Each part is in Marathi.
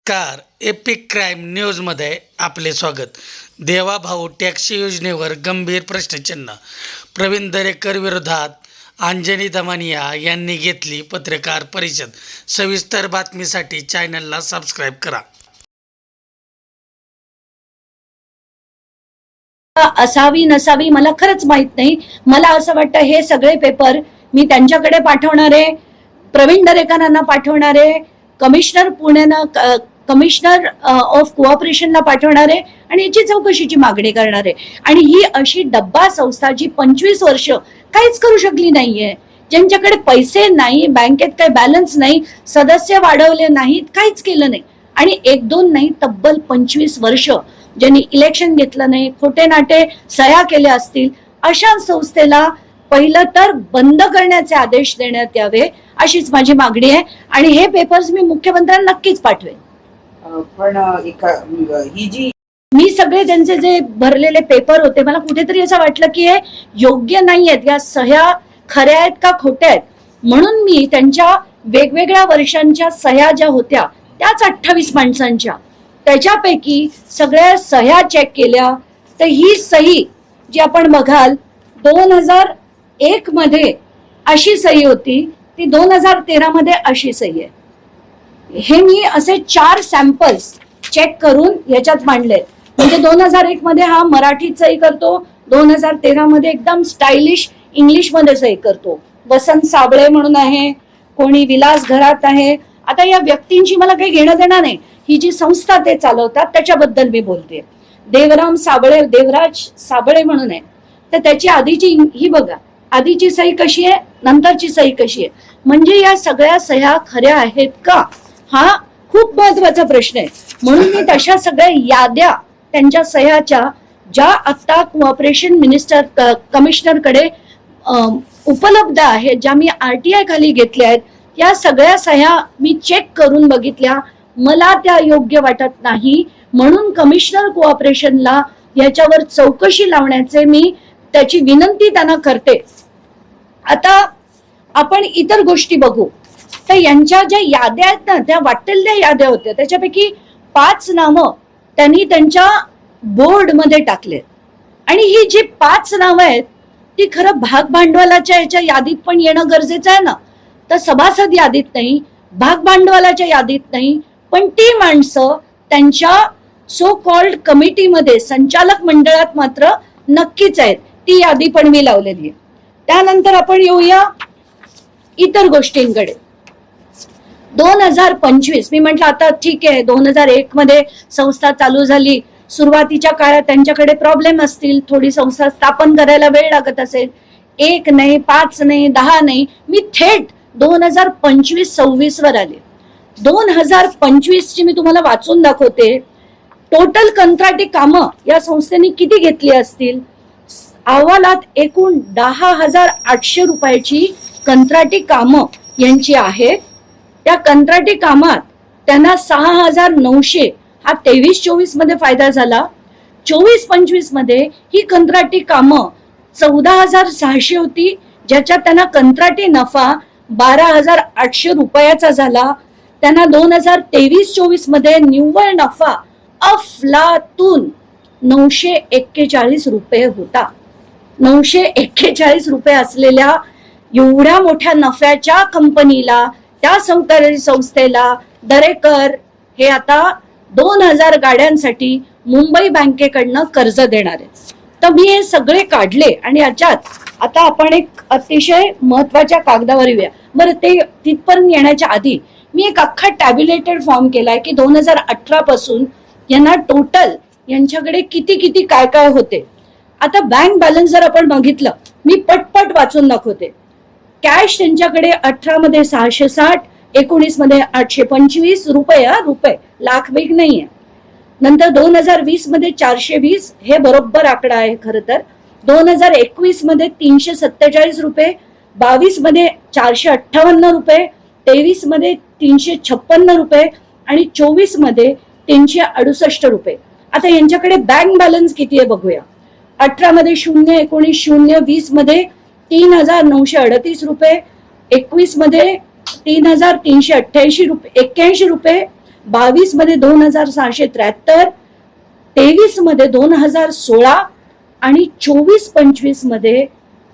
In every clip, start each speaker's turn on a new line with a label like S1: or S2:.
S1: कार एपिक क्राईम न्यूजमध्ये आपले स्वागत. देवाभाऊ टॅक्सी योजनेवर गंभीर प्रश्नचिन्ह. प्रवीण दरेकर विरोधात अंजनी दमानिया यांनी घेतली पत्रकार परिषद. सविस्तर बातमीसाठी चॅनलला सबस्क्राईब करा.
S2: असावी नसावी मला खरंच माहित नाही. मला असं वाटतं हे सगळे पेपर मी त्यांच्याकडे पाठवणार आहे, प्रवीण दरेकरांना पाठवणार आहे, कमिशनर पुण्यानं कमिशनर ऑफ कोऑपरेशनला पाठवणार आहे आणि याची चौकशीची मागणी करणार आहे. आणि ही अशी डब्बा संस्था जी 25 वर्ष काहीच करू शकली नाहीये, ज्यांच्याकडे पैसे नाही, बँकेत काही बॅलन्स नाही, सदस्य वाढवले नाहीत, काहीच केलं नाही. आणि एक दोन नाही, तब्बल 25 वर्ष ज्यांनी इलेक्शन घेतलं नाही, खोटे नाटे सह्या केल्या असतील, अशा संस्थेला पहिलं तर बंद करण्याचे आदेश देण्यात यावे अशीच माझी मागणी आहे. आणि हे पेपर्स मी मुख्यमंत्र्यांना नक्कीच पाठवेन.
S3: पण ही जी
S2: मी सगळे त्यांचे जे भरलेले पेपर होते, मला कुठेतरी असं वाटलं की हे योग्य नाही आहेत, या सह्या खऱ्या आहेत का खोट्या आहेत. म्हणून मी त्यांच्या वेगवेगळ्या वर्षांच्या सह्या ज्या होत्या त्याच 28 माणसांच्या, त्याच्यापैकी सगळ्या सह्या चेक केल्या. तर ही सही जी आपण बघाल 2001 मध्ये अशी सही होती, ती 2013 मध्ये अशी सही आहे. हे मी असे 4 सॅम्पल्स चेक करून याच्यात मांडले. म्हणजे 2001 मध्ये हा मराठीत सही करतो, 2013 मध्ये एकदम स्टायलिश इंग्लिश मध्ये सही करतो. वसंत साबळे म्हणून आहे, कोणी विलास घरात आहे. आता या व्यक्तींची मला काही घेणं देणं नाही, ही जी संस्था ते चालवतात त्याच्याबद्दल मी बोलते. देवराज साबळे म्हणून आहे. तर त्याची आधीची ही बघा, आधीची सही कशी आहे, नंतरची सही कशी आहे. म्हणजे या सगळ्या सह्या खऱ्या आहेत का, हा खूप महत्वाचा प्रश्न आहे. म्हणून मी तशा सगळ्या याद्या त्यांच्या सह्याच्या ज्या आता कोऑपरेशन कमिशनरकडे उपलब्ध आहेत, ज्या मी RTI खाली घेतल्या आहेत, या सगळ्या सह्या मी चेक करून बघितल्या. मला त्या योग्य वाटत नाही. म्हणून कमिशनर कोऑपरेशनला याच्यावर चौकशी लावण्याचे मी त्याची विनंती त्यांना करते. आता आपण इतर गोष्टी बघू. तर यांच्या ज्या याद्या आहेत ना, त्या वाटेल याद्या होत्या, त्याच्यापैकी 5 नावं त्यांनी त्यांच्या बोर्डमध्ये टाकले. आणि ही जी 5 नावं आहेत ती खरं भाग भांडवलाच्या याच्या यादीत पण येणं गरजेचं आहे ना. तर सभासद यादीत नाही, भाग भांडवलाच्या यादीत नाही, पण ती माणसं त्यांच्या सो कॉल्ड कमिटीमध्ये, संचालक मंडळात मात्र नक्कीच आहेत. ती यादी पण मी लावलेली आहे. त्यानंतर आपण येऊया इतर गोष्टींकडे. 2025 मी म्हटलं आता ठीक आहे, 2001 मध्ये संस्था चालू झाली, सुरुवातीच्या काळात त्यांच्याकडे प्रॉब्लेम असतील, थोडी संस्था स्थापन करायला वेळ लागत असेल. 1 नाही, 5 नाही, 10 नाही, मी थेट 2025-26 वर आले. 2025 ची मी तुम्हाला वाचून दाखवते. टोटल कंत्राटी कामं या संस्थेने किती घेतली असतील. अहवालात एकूण 10,800 रुपयाची कंत्राटी कामं यांची आहेत. त्या कंत्राटी कामात त्यांना 6,900 हा 23-24 मध्ये फायदा झाला. 24-25 मध्ये ही कंत्राटी कामं 14,600 होती, ज्याच्यात त्यांना कंत्राटी नफा 12,800 रुपयाचा झाला. त्यांना 2023-24 मध्ये निव्वळ नफा अफलातून 941 रुपये होता. 941 रुपये असलेल्या एवढ्या मोठ्या नफ्याच्या कंपनीला, त्या सहकारी संस्थेला दरेकर हे आता 2,000 गाड्यांसाठी मुंबई बँकेकडनं कर्ज देणार आहे. तर मी हे सगळे काढले आणि याच्यात आता आपण एक अतिशय महत्वाच्या कागदावर येऊया. बरं, ते तिथपर्यंत येण्याच्या आधी मी एक अख्खा टॅब्युलेटेड फॉर्म केलाय की 2018 पासून यांना टोटल यांच्याकडे किती काय काय होते. आता बँक बॅलन्स जर आपण बघितलं, मी पटपट वाचून दाखवते. कॅश त्यांच्याकडे 18 मध्ये 660, 19 मध्ये 825 रुपये, लाख बिग नाहीये. नंतर 2020 मध्ये 420, हे बरोबर आकडा आहे खरं तर. 2021 मध्ये 347 रुपये, 22 मध्ये 458 रुपये, 23 मध्ये 356 रुपये आणि 24 मध्ये 368 रुपये. आता यांच्याकडे बँक बॅलन्स किती आहे बघूया. 18 मध्ये 0, 19 0, 20 मध्ये 3,938 रुपये, 21 मध्ये 3,388 रुपये, 81 रुपये, 22 मध्ये 2673, 23 मध्ये 2016 आणि 24-25 मध्ये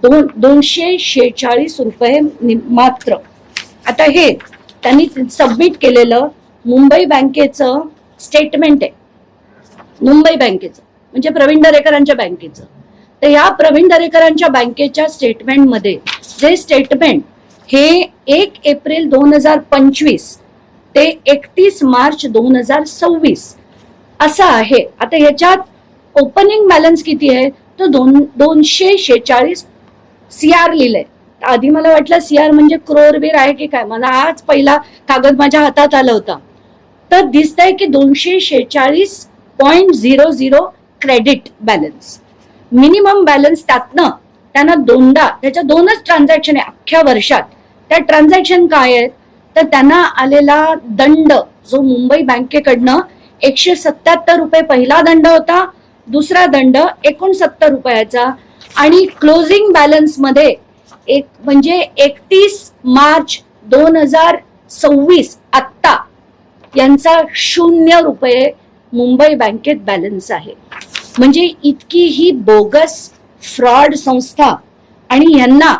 S2: 246 रुपये मात्र. आता हे त्यांनी सबमिट केलेलं मुंबई बँकेचं स्टेटमेंट आहे, मुंबई बँकेचं म्हणजे प्रवीण दरेकरांच्या बँकेचं. तर या प्रवीण दरेकरांच्या बँकेच्या स्टेटमेंटमध्ये जे स्टेटमेंट हे 1 एप्रिल 2025 ते 31 मार्च 2026 असं आहे. आता ह्याच्यात ओपनिंग बॅलन्स किती आहे तर 246 CR लिहिलंय. आधी मला वाटलं CR म्हणजे क्रोरबीर आहे की काय, मला आज पहिला कागद माझ्या हातात आला होता. तर दिसतंय की 246.00 क्रेडिट बॅलन्स, मिनिमम बॅलन्स. त्यातनं त्यांना त्याच्या 2च ट्रान्झॅक्शन आहे अख्ख्या वर्षात. त्या ट्रान्झॅक्शन काय आहेत तर त्यांना आलेला दंड जो मुंबई बँकेकडनं 177 रुपये पहिला दंड होता, दुसरा दंड 69 रुपयाचा आणि क्लोजिंग बॅलन्स मध्ये एक म्हणजे 31 मार्च 2026 आत्ता यांचा 0 रुपये मुंबई बँकेत बॅलन्स आहे. म्हणजे इतकी ही बोगस फ्रॉड संस्था आणि यांना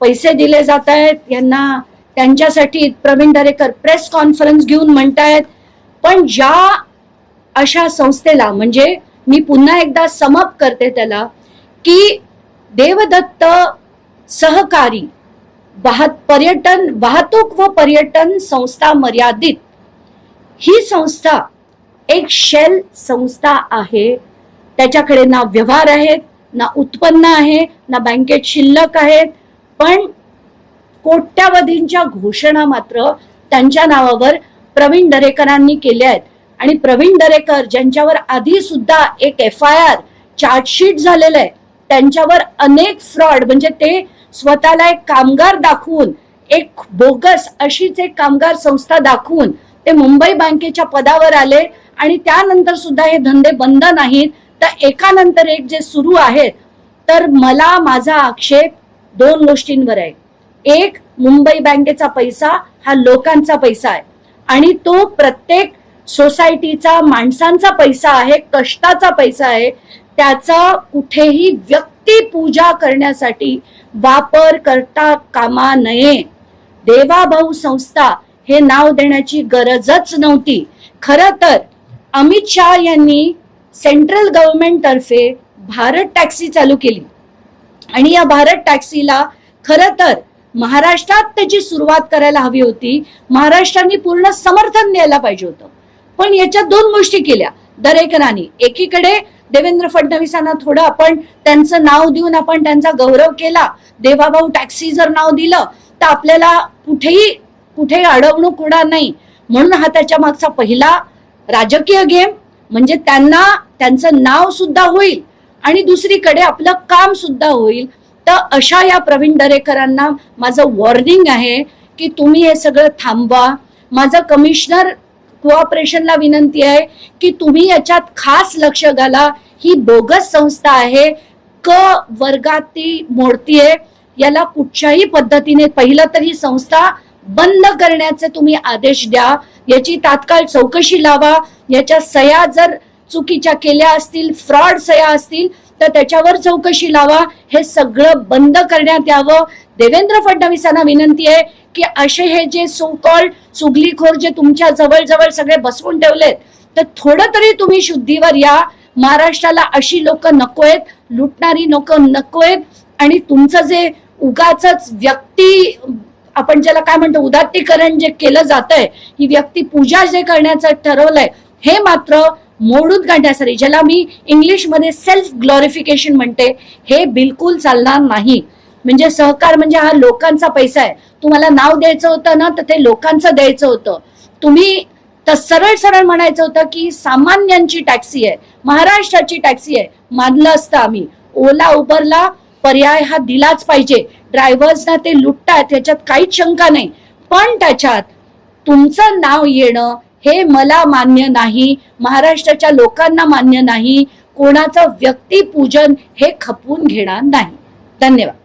S2: पैसे दिले जात आहेत. यांना त्यांच्यासाठी प्रवीण दरेकर प्रेस कॉन्फरन्स घेऊन म्हणतायत. पण ज्या अशा संस्थेला, म्हणजे मी पुन्हा एकदा समअप करते त्याला, की देवदत्त सहकारी वाहतूक व पर्यटन संस्था मर्यादित ही संस्था एक शेल संस्था आहे. त्याच्याकडे ना व्यवहार आहेत, ना उत्पन्न आहे, ना बँकेत शिल्लक आहेत, पण कोट्यावधींच्या घोषणा मात्र त्यांच्या नावावर प्रवीण दरेकरांनी केल्या आहेत. आणि प्रवीण दरेकर ज्यांच्यावर आधी सुद्धा एक FIR चार्जशीट झालेलं आहे, त्यांच्यावर अनेक फ्रॉड, म्हणजे ते स्वतःला एक कामगार दाखवून, एक बोगस अशीच एक कामगार संस्था दाखवून ते मुंबई बँकेच्या पदावर आले आणि त्यानंतर सुद्धा हे धंदे बंद नाहीत. तर एकानंतर एक जे सुरू आहेत. तर मला माझा आक्षेप 2 गोष्टींवर आहे. एक, मुंबई बँकेचा पैसा हा लोकांचा पैसा आहे आणि तो प्रत्येक सोसायटीचा, माणसांचा पैसा आहे, कष्टाचा पैसा आहे. त्याचा कुठेही व्यक्तिपूजा करण्यासाठी वापर करता कामा नये. देवाभाऊ संस्था हे नाव देण्याची गरजच नव्हती. खरं तर अमित शहा यांनी सेंट्रल गव्हर्नमेंट तर्फे भारत टॅक्सी चालू केली आणि या भारत टॅक्सीला खरं तर महाराष्ट्रात त्याची सुरुवात करायला हवी होती. महाराष्ट्राने पूर्ण समर्थन द्यायला पाहिजे होतं. पण याच्यात 2 गोष्टी केल्या दरेकरांनी. एकीकडे देवेंद्र फडणवीसांना थोडं आपण त्यांचं नाव देऊन आपण त्यांचा गौरव केला. देवाभाऊ टॅक्सी जर नाव दिलं तर आपल्याला कुठेही अडवणूक होणार नाही, म्हणून हा त्याच्या मागचा पहिला राजकीय गेम. म्हणजे त्यांना त्यांचं नाव सुद्धा होईल आणि दुसरीकडे आपलं काम सुद्धा होईल. तर अशा या प्रवीण दरेकरांना माझं वॉर्निंग आहे की तुम्ही हे सगळं थांबवा. माझं कमिशनर कोऑपरेशनला विनंती आहे की तुम्ही याच्यात खास लक्ष घाला. ही बोगस संस्था आहे, वर्गात ती मोडतीये. याला कुठच्याही पद्धतीने पहिलं तर ही संस्था बंद करण्याचे तुम्ही आदेश द्या. याची तात्काळ चौकशी लावा. याच्या सह्या जर चुकीच्या केल्या असतील, फ्रॉड सह्या असतील तर त्याच्यावर चौकशी लावा. हे सगळं बंद करण्यात यावं. देवेंद्र फडणवीसांना विनंती आहे की असे हे जे सो कॉल्ड चुगलीखोर जे तुमच्या जवळ सगळे बसवून ठेवलेत, तर थोडं तरी तुम्ही शुद्धीवर या. महाराष्ट्राला अशी लोक नकोयत, लुटणारी लोक नकोयत. आणि तुमचं जे उगाचच व्यक्ती, आपण ज्याला काय म्हणतो, उदात्तीकरण जे केलं जातंय, ही व्यक्ती पूजा जे करण्याचं ठरवलंय, हे मात्र मोडून काढण्यासाठी, ज्याला मी इंग्लिशमध्ये सेल्फ ग्लोरिफिकेशन म्हणते, हे बिलकुल चालणार नाही. म्हणजे सहकार म्हणजे हा लोकांचा पैसा आहे. तुम्हाला नाव द्यायचं होतं ना, तर ते लोकांचं द्यायचं होतं. तुम्ही तर सरळ म्हणायचं होतं की सामान्यांची टॅक्सी आहे, महाराष्ट्राची टॅक्सी आहे. मानलं असतं आम्ही. ओला उबरला पर्याय हा दिलाच पाहिजे. ड्रायव्हर्सना ते लुटतात, त्याच्यात काहीच शंका नाही. पण त्याच्यात तुमचं नाव येणं हे मला मान्य नाही, महाराष्ट्राच्या लोकांना मान्य नाही. कोणाचं व्यक्तिपूजन हे खपवून घेणार नाही. धन्यवाद.